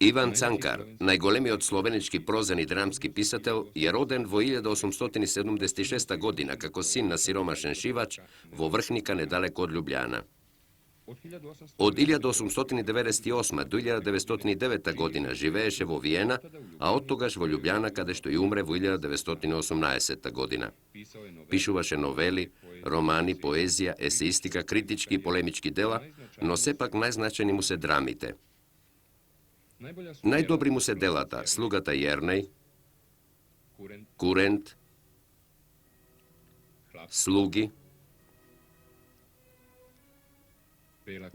Ivan Cankar, najgolemiji slovenečki prozan i dramski pisatelj, je roden vo 1876. godina kako sin na siromašen šivač vo Vrhnika nedaleko od Ljubljana. Od 1898. do 1909. godina živeješe vo Vijena, a od togaž vo Ljubljana kada što i umre vo 1918. godina. Pišuvaše noveli, romani, poezija, eseistika, kritički i polemički dela, no sepak najznačajni mu se dramite. Najdobri mu se delata Slugata Jernej, Kurent, Slugi,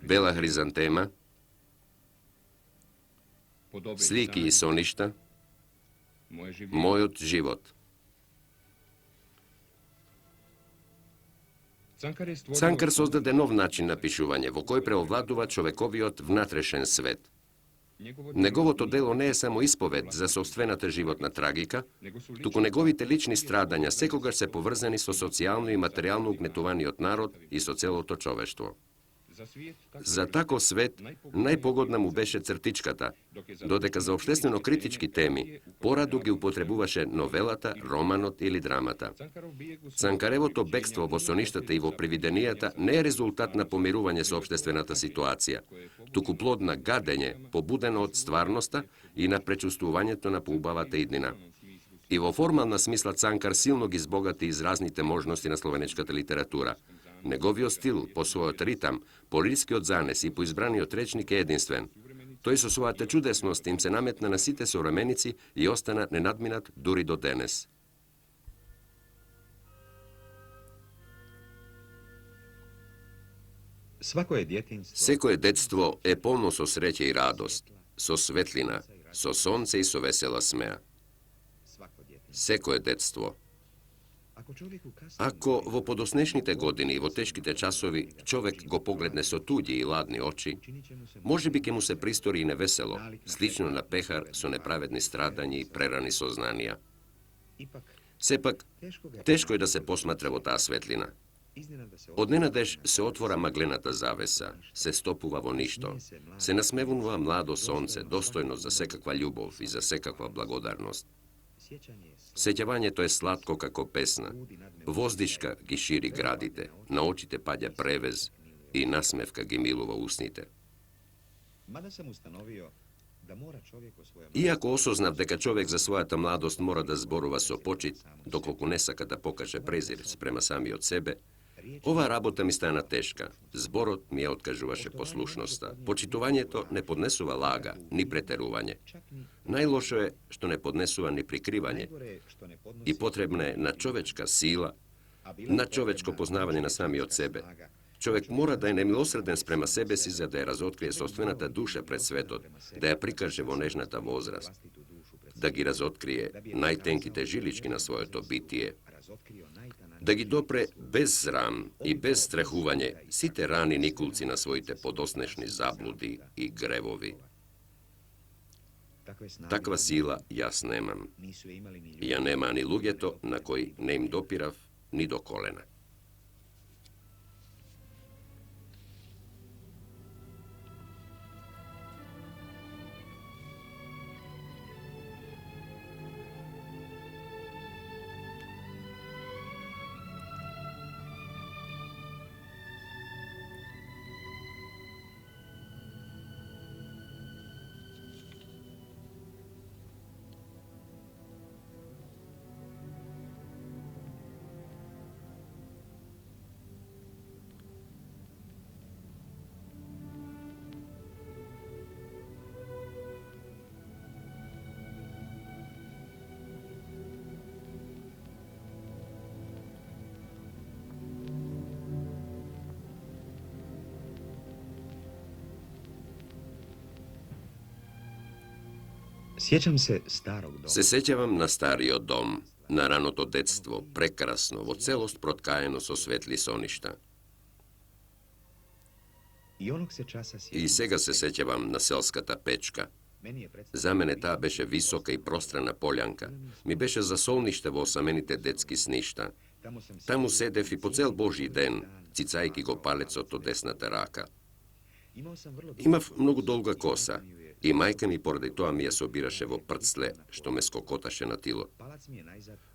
Bela Hrizantema, Sliki i Soništa, Mojot život. Cankar sozdade nov način napišuvanja, vo koj preovladува čovekoviot vnatrešen svet. Njegovo to delo ne je samo ispoved za sopstvenata životna tragika, tuku njegovite lični stradanja sekogaš se povrzani so socijalno i materijalno ugnetuvaniot narod i so celo to čoveštvo. Za tako svet najpogodna mu beše crtičkata, dodeka za opštestveno-kritički temi poradu gi upotrebuvaše novelata, romanot ili dramata. Cankarevo to bekstvo vo soništata i vo prividenijata ne je rezultat na pomiruvanje s opštestvenata situacija, tuku plod na gadenje pobudeno od stvarnosta i na prečustuvanje to na poubavata idnina. I vo formalna smisla Cankar silnog izbogati izraznite možnosti na slovenečkata literatura. Njegovio stil, po svojot ritam, po lirski od zanes i po izbranijot rečnik je jedinstven. To je so svojate čudesnost im se nametna na site sovremenici i ostana nenadminat duri do denes. Seko je detstvo je polno so sreće i radost, so svetlina, so sonce i so vesela smeja. Seko je detstvo. Ako vo podosnešnite godini i vo teškite časovi čovek go pogledne so tuđi i ladni oči, može bi ke mu se pristori i neveselo, slično na pehar so nepravedni stradanji i prerani soznanija. Sepak, teško je da se posmatra vo ta svetlina. Od nenadeš se otvora maglenata zavesa, se stopuva vo ništo, se nasmevunva mlado sonce, dostojno za sekakva ljubov i za sekakva blagodarnost. Sećavanje to je slatko kako pesna. Vozdiška gi širi gradite, na očite padja prevez i nasmevka gi milova usnite. Iako osoznav deka čovjek za svojata mladost mora da zboruva so počit, dokoliko ne saka da pokaže prezir sprema sami od sebe, ova rabota mi stana teška. Zborot mi je otkažuvaše poslušnosta. Počitovanje to ne podnesuva laga, ni preteruvanje. Najloše je što ne podnesuva ni prikrivanje. I potrebna je načovečka sila, načovečko poznavanje na sami od sebe. Čovjek mora da je nemilosreden sprema sebe si za da je razotkrije sopstvenata duša pred svetot, da je prikaže vo nežnata vozrast, da gi razotkrije najtenkite žilički na svoje to bitije, da gi dopre bez sram i bez strahuvanje site rani nikulci na svojite podosnešni zabludi i grevovi. Takva sila jas nemam. Ja nema ni lugeto na koji ne im dopirav ni do kolena. Sjećam se starog doma. Se sećavam na stario dom, na rano to detstvo, prekrasno, vo celost protkajeno so svetli soništa. I sega se sećavam na selskata pečka. Za mene ta beše visoka i prostrana poljanka. Mi beše za solnište vo osamenite detski sništa. Tamo sedev i po cel božji den, cicajki go paleco to desnata raka. Imav mnogo dolga kosa И мајка ми поради тоа ми ја собираше во прцле, што ме скокоташе на тило.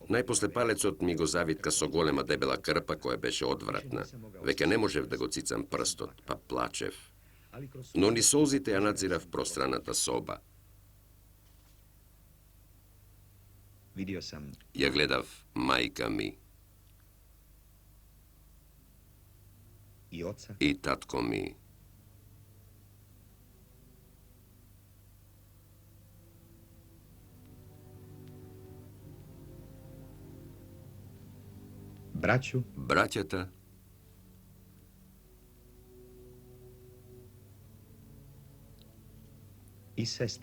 Најпосле палецот ми го завитка со голема дебела крпа која беше одвратна. Веќе не можев да го цицам прстот, па плачев. Но ни солзите ја надзирав пространата соба. Ја гледав мајка ми и татко ми. Браќата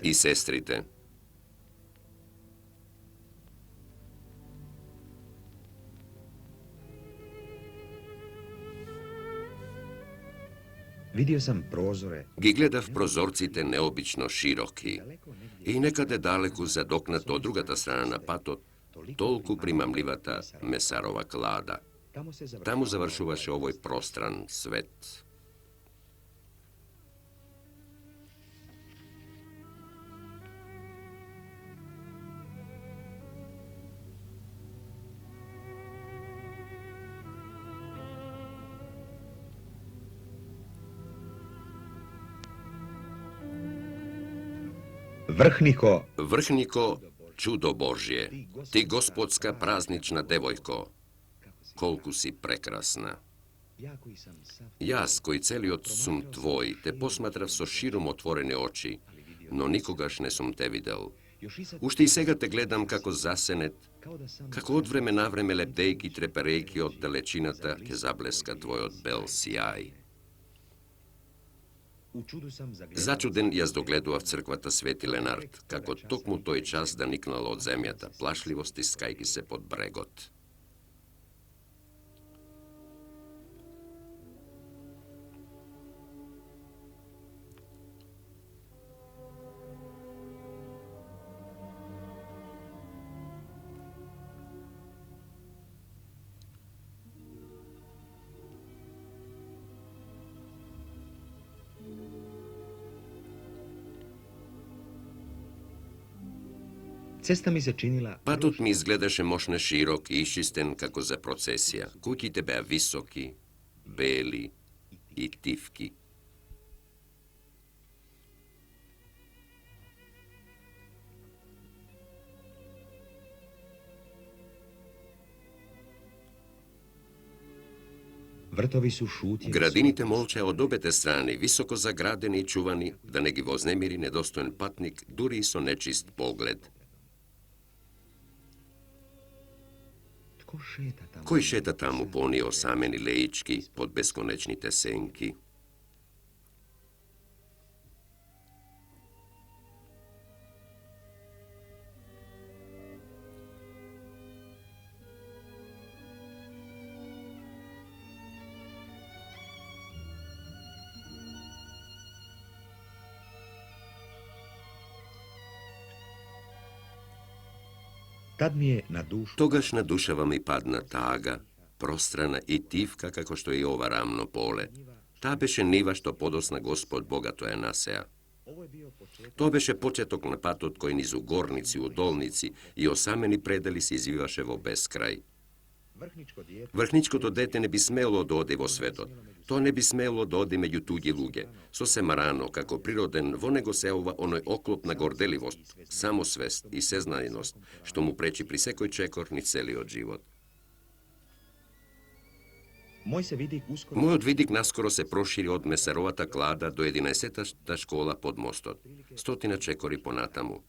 и сестрите. Ги гледав прозорците необично широки и некаде далеку задокнато од другата страна на патот, толку примамливата месарова клада. Таму завршуваше овој простран свет. Врхнико, чудо Божје, ти господска празнична девојко, колку си прекрасна. Јас, кој целиот сум твој, те посматрав со широм отворени очи, но никогаш не сум те видел. Уште и сега те гледам како засенет, како од време на време лепдејки треперејки од далечината ќе заблеска твојот бел сјај. Зачуден јас догледував црквата Свети Ленард, како токму тој час да никнала од земјата, плашливо стискајки се под брегот. Патот ми изгледаше мошне широк и исчистен како за процесија. Куќите беа високи, бели и тивки. Градините молчеа од обете страни, високо заградени и чувани, да не ги вознемири недостоен патник, дури и со нечист поглед. Кој шета таму по оние осамени леички под бесконечните сенки? Тогаш на душава ми падна тага, пространа и тивка како што и ова рамно поле. Таа беше нива што подосна Господ богато ја насеа. Тоа беше почеток на патот кој низу горници, удолници и осамени предели се извиваше во бескрај. Врхничкото дете не би смело да оди во светот. Тоа не би смело да оди меѓу туѓи луѓе. Сосема рано, како природен, во него се ова оној оклоп на горделивост, самосвест и сезнајност, што му пречи при секој чекор ни целиот живот. Мојот видик наскоро се прошири од месаровата клада до 11-та школа под мостот, 100 чекори понатаму.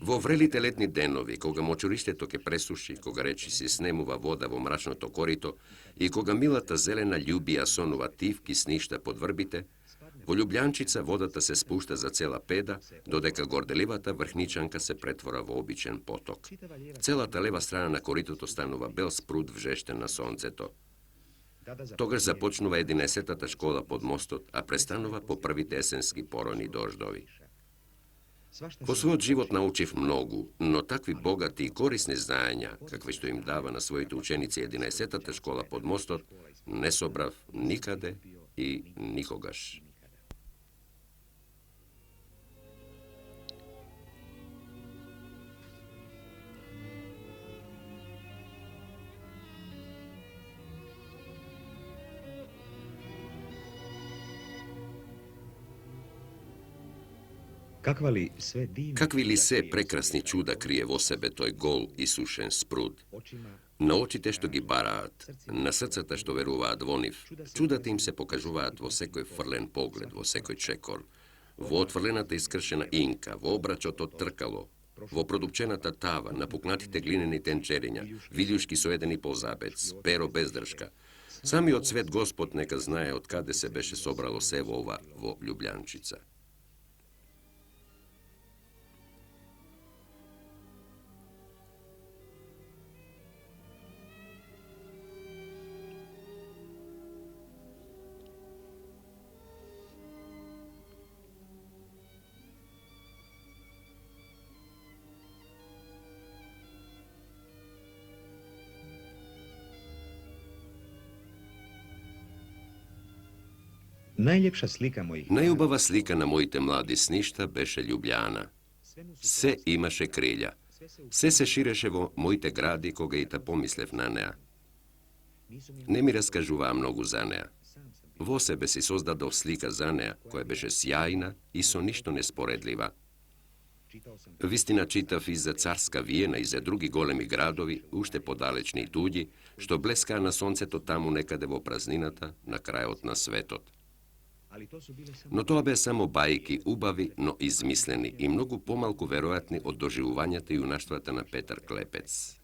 Во врелите летни денови, кога мочуриштето ќе пресуши, кога речи се снемува вода во мрачното корито и кога милата зелена љубија сонува тивки сништа под врбите, во Љубљанчица водата се спушта за цела педа, додека горделивата врхничанка се претвора во обичен поток. Целата лева страна на коритото станува бел спрут вжештен на сонцето. Тогаш започнува 11-та школа под мостот, а престанува по првите есенски порони дождови. Во својот живот научив многу, но такви богати и корисни знаења, какви што им дава на своите ученици 11-та школа под мостот, не собрав никаде и никогаш. Kakvi li se prekrasni čuda krije vo sebe toj gol isušen sprud? Na očite što gi baraat, na srcata što veruvaat voniv, čudata im se pokažuvaat vo sekoj frlen pogled, vo sekoj čekor, vo otvrlenata iskršena inka, vo obračoto trkalo, vo produpčenata tava, napuknatite glineni tenčerinja, viljuški sojedeni pozabec, pero bezdrška. Sami od svet Gospod neka znaje od kade se beše sobralo sevo ova vo Ljubljančica. Najljubava slika na mojite mladi sništa beše Ljubljana. Se imaše krilja. Se se šireše vo mojite gradi koga i ta pomislev na nea. Ne mi raskažuva mnogu za nea. Vo sebe si sozdadov slika za nea koja beše sjajna i so ništo nesporedljiva. Vistina čitav i za carska Vijena i za drugi golemi gradovi, ušte podalečni i tuđi, što bleska na sonceto tamu nekade vo prazninata, na krajot na svetot. No to be samo bajki, ubavi, no izmisleni i mnogu pomalku verojatni od doživovanjata i junaštvata na Petar Klepec.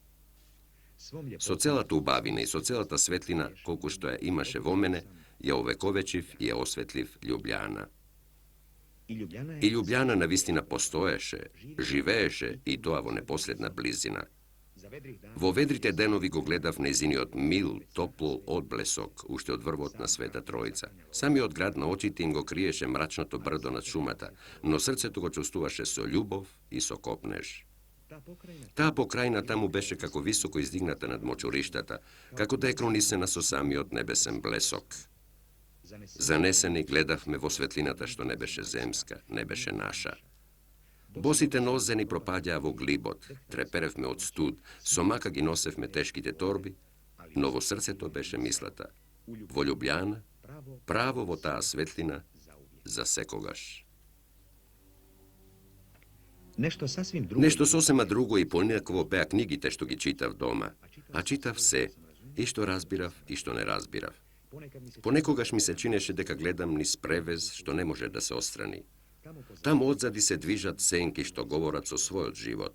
So celata ubavina i so celata svetlina, koliko što je imaše vomene, je ovekovečiv i je osvetljiv Ljubljana. I Ljubljana na vistina postoješe, živeše i to avo neposredna blizina. Vo vedrite denovi go gledav nezini od mil, toplo odblesok, ušte od vrvotna Sveta Trojica. Sami od grad na očiti im go kriješe mračnato brdo nad šumata, no srce tu go čustuvaše so ljubov i so kopnež. Ta pokrajina tamu beše kako visoko izdignata nad močurištata, kako da je kronisena so sami od nebesem blesok. Zaneseni gledav me vo svetlinata što ne beše zemska, ne beše naša. Bosite nozeni propadja vo glibot, treperev me od stud, somaka gi nosev me teškite torbi, no vo srce to beše mislata. Vo Ljubljana, pravo vo ta svetlina, za sekogaš. Nešto sosema drugo i ponekvo beja knjigite što gi čitav doma, a čitav se, i što razbirav, i što ne razbirav. Ponekogaš mi se čineše deka gledam niz prevez što ne može da se ostrani. Tam odzadi se dvižat senki što govorac o svoj život.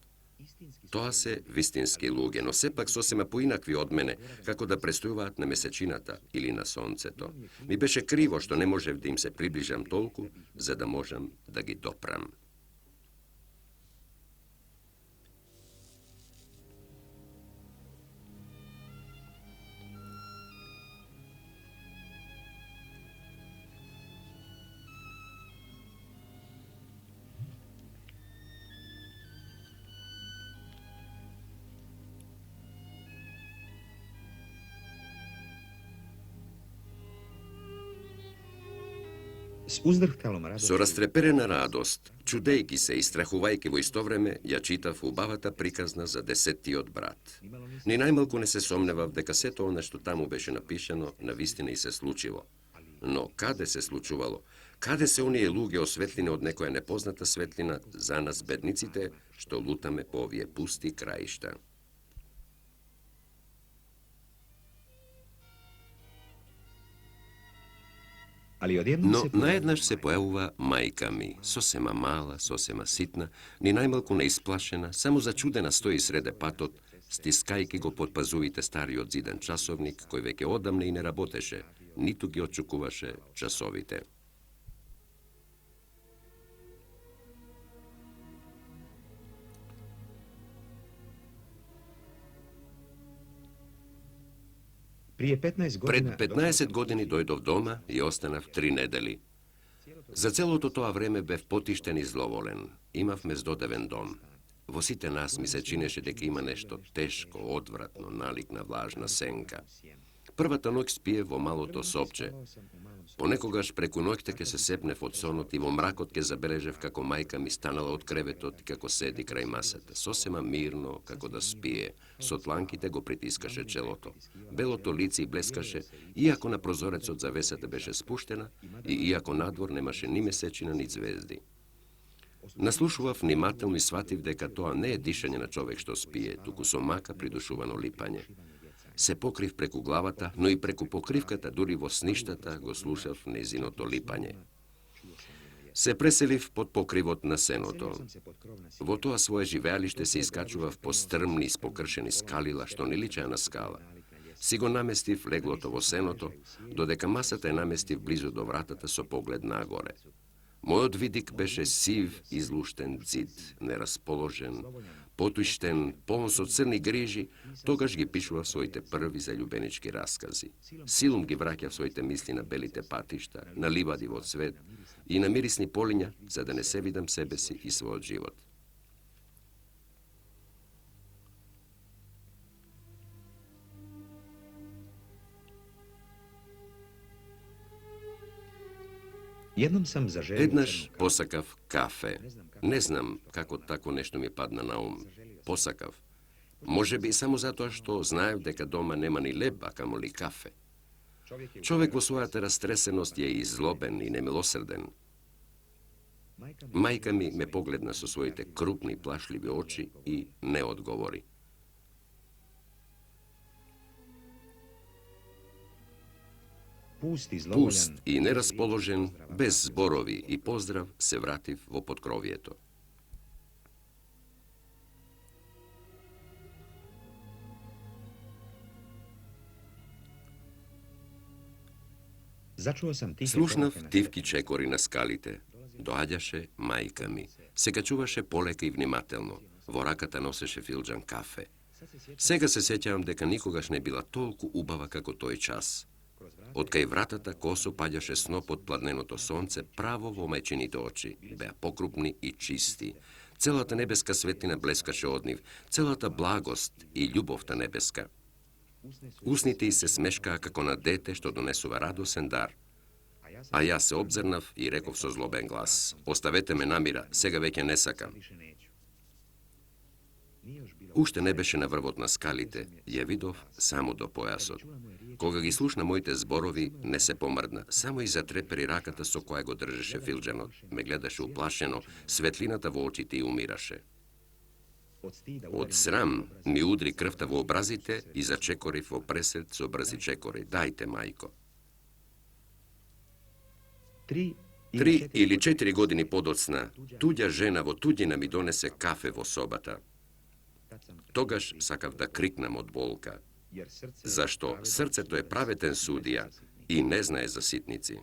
Toa se vistinski luge, no sepak sosema poinakvi od mene, kako da prestujuvat na mesečinata ili na sonce to. Mi beše krivo što ne može da im se približam tolku, za da možem da gi dopram. So rastreperena radost, čudejki se i strahuvajki vo istovreme, ja čitav ubavata prikazna za deseti od brat. Ni najmalku ne se somnevav deka se to ono što tamo beše napišeno na vistine i se slučivo. No kade se slučuvalo? Kade se unije luge osvetline od nekoja nepoznata svetlina za nas bednicite, što lutame po ovije pusti krajišta? No, najednaš se pojavuva majka mi, sosema mala, sosema sitna, ni najmalku ne isplašena, samo začudena stoji srede patot, stiskajki go podpazujite stari od zidan časovnik, koji veke odamne i ne raboteše, nitu gi očukuvaše časovite. Pred 15 godini dojdov doma i ostanav 3 nedeli. Za celo toa vreme bev potišten i zlovolen. Imav me zdodeven dom. Vo site nas mi se čineše dek ima nešto teško, odvratno, nalikna vlažna senka. Prvata noć spije vo malo to sopče. Ponekogaš preku noćteke se sepnev od sonot i vo mrakotke zabeležev kako majka mi stanala od krevetot i kako sedi kraj masata. Sosema mirno, kako da spije. Sotlankite go pritiskaše čeloto. Belo to lici bleskaše, iako na prozorec od zavesata beše spuštena i iako nadvor nemaše ni mesečina ni zvezdi. Наслушував внимателно и сватив дека тоа не е дишање на човек што спие, туку со мака придушувано липање. Се покрив преку главата, но и преку покривката, дури во сништата, го слушав незиното липање. Се преселив под покривот на сеното. Во тоа свое живеалиште се искачував по стрмни и покршени скалила, што не личеа на скала. Си го наместив леглото во сеното, додека масата ја наместив близу до вратата со поглед нагоре. Мојот видик беше сив, излуштен цид, нерасположен, потуштен, полн со црни грижи, тогаш ги пишував своите први заљубенички раскази. Силум ги враќав своите мисли на белите патишта, на ливади во цвет и на мирисни полиња, за да не се видам себе си и својот живот. Еднаш посакав кафе. Не знам како тако нешто ми падна на ум. Посакав. Може би само затоа што знаев дека дома нема ни леб, а камоли кафе. Човек во својата растресеност е и злобен и немилосрден. Мајка ми ме погледна со своите крупни плашливи очи и не одговори. Пуст и нерасположен, без зборови и поздрав, се вратив во поткровието. Слушнав тивки чекори на скалите. Доаѓаше мајка ми. Се качуваше полека и внимателно. Во раката носеше филџан кафе. Сега се сеќавам дека никогаш не била толку убава како тој час. Од кај вратата косо паѓаше сноп од пладненото сонце право во мајчините очи. Беа покрупни и чисти. Целата небеска светлина блескаше од нив, целата благост и љубовта небеска. Усните ѝ се смешкаа како на дете што донесува радосен дар. А јас се обзрнав и реков со злобен глас: "Оставете ме намира, сега веќе не сакам." Уште не беше на врвот на скалите, ја видов само до појасот. Кога ги слушна моите зборови, не се помрдна, само и затрепери раката со која го држеше филџанот. Ме гледаше уплашено, светлината во очите и умираше. Од срам ми удри крвта во образите и зачекорив во пресред со брзи чекори: "Дајте, мајко." 3 или 4 години подоцна, туѓа жена во туѓина ми донесе кафе во собата. Тогаш сакав да крикнам од болка, зашто срцето е праветен судија и не знае за ситници.